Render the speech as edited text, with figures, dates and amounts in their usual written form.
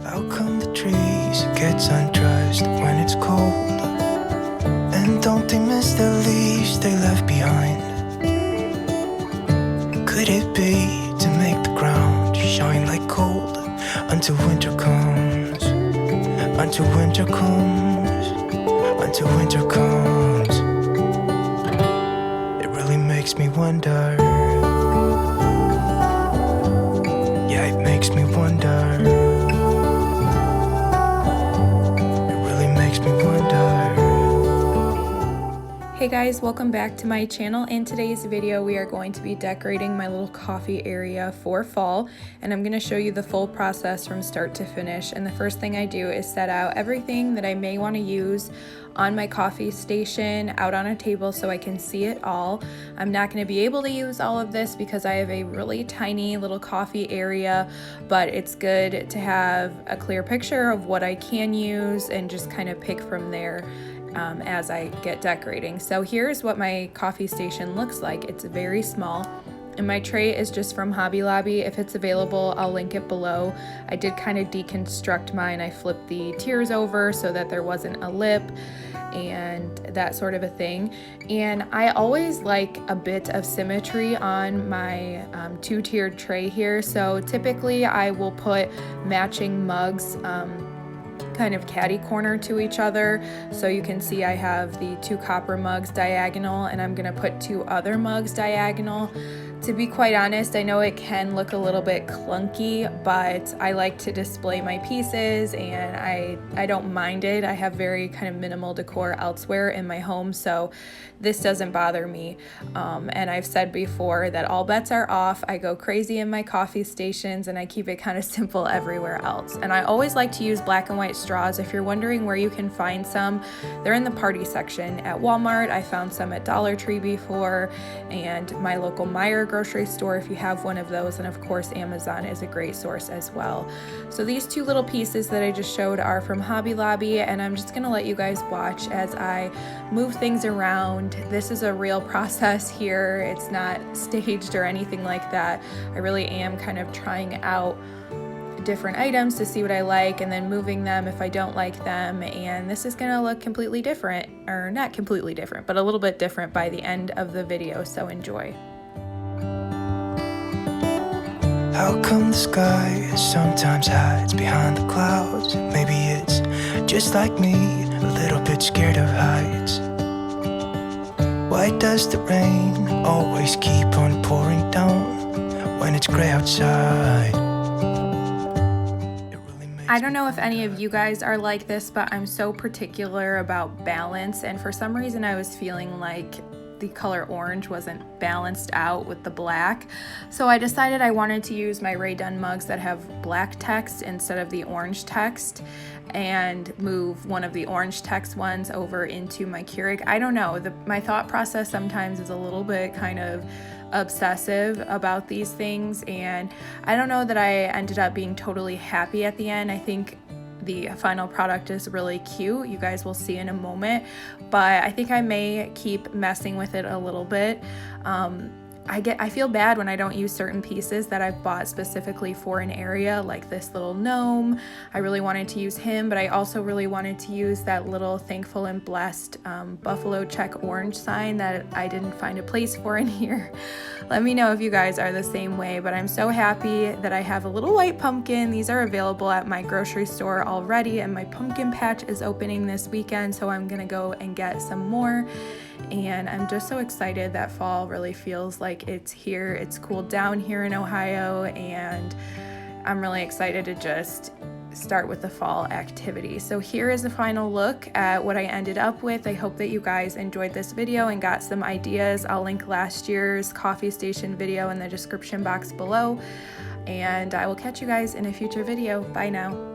How come the trees gets undressed when it's cold? And don't they miss the leaves they left behind? Could it be to make the ground shine like gold until winter comes? Until winter comes, until winter comes. It really makes me wonder. Yeah, it makes me wonder. It really makes me wonder. Hey guys, welcome back to my channel. In today's video, we are going to be decorating my little coffee area for fall, and I'm going to show you the full process from start to finish. And the first thing I do is set out everything that I may want to use on my coffee station out on a table so I can see it all. I'm not going to be able to use all of this because I have a really tiny little coffee area, but it's good to have a clear picture of what I can use and just kind of pick from there as I get decorating. So here's what my coffee station looks like. It's very small, and my tray is just from Hobby Lobby. If it's available, I'll link it below. I did kind of deconstruct mine. I flipped the tiers over so that there wasn't a lip and that sort of a thing. And I always like a bit of symmetry on my two-tiered tray here. So typically I will put matching mugs kind of catty corner to each other. So you can see I have the two copper mugs diagonal, and I'm gonna put two other mugs diagonal. To be quite honest, I know it can look a little bit clunky, but I like to display my pieces and I don't mind it. I have very kind of minimal decor elsewhere in my home, so this doesn't bother me. And I've said before that all bets are off. I go crazy in my coffee stations and I keep it kind of simple everywhere else. And I always like to use black and white straws. If you're wondering where you can find some, they're in the party section at Walmart. I found some at Dollar Tree before, and my local Meijer grocery store if you have one of those, and of course Amazon is a great source as well. So these two little pieces that I just showed are from Hobby Lobby, and I'm just gonna let you guys watch as I move things around. This is a real process here. It's not staged or anything like that. I really am kind of trying out different items to see what I like and then moving them if I don't like them, and this is gonna look completely different, or not completely different, but a little bit different by the end of the video, so enjoy. How come the sky sometimes hides behind the clouds? Maybe it's just like me, a little bit scared of heights. Why does the rain always keep on pouring down when it's gray outside? I don't know if any of you guys are like this, but I'm so particular about balance, and for some reason I was feeling like the color orange wasn't balanced out with the black. So I decided I wanted to use my Rae Dunn mugs that have black text instead of the orange text, and move one of the orange text ones over into my Keurig. I don't know, my thought process sometimes is a little bit kind of obsessive about these things, and I don't know that I ended up being totally happy at the end. I think the final product is really cute. You guys will see in a moment, but I think I may keep messing with it a little bit. I feel bad when I don't use certain pieces that I've bought specifically for an area, like this little gnome. I really wanted to use him, but I also really wanted to use that little thankful and blessed buffalo check orange sign that I didn't find a place for in here. Let me know if you guys are the same way, but I'm so happy that I have a little white pumpkin. These are available at my grocery store already, and my pumpkin patch is opening this weekend, so I'm gonna go and get some more. And I'm just so excited that fall really feels like it's here. It's cooled down here in Ohio, and I'm really excited to just start with the fall activity. So here is the final look at what I ended up with. I hope that you guys enjoyed this video and got some ideas. I'll link last year's coffee station video in the description box below, and I will catch you guys in a future video. Bye now.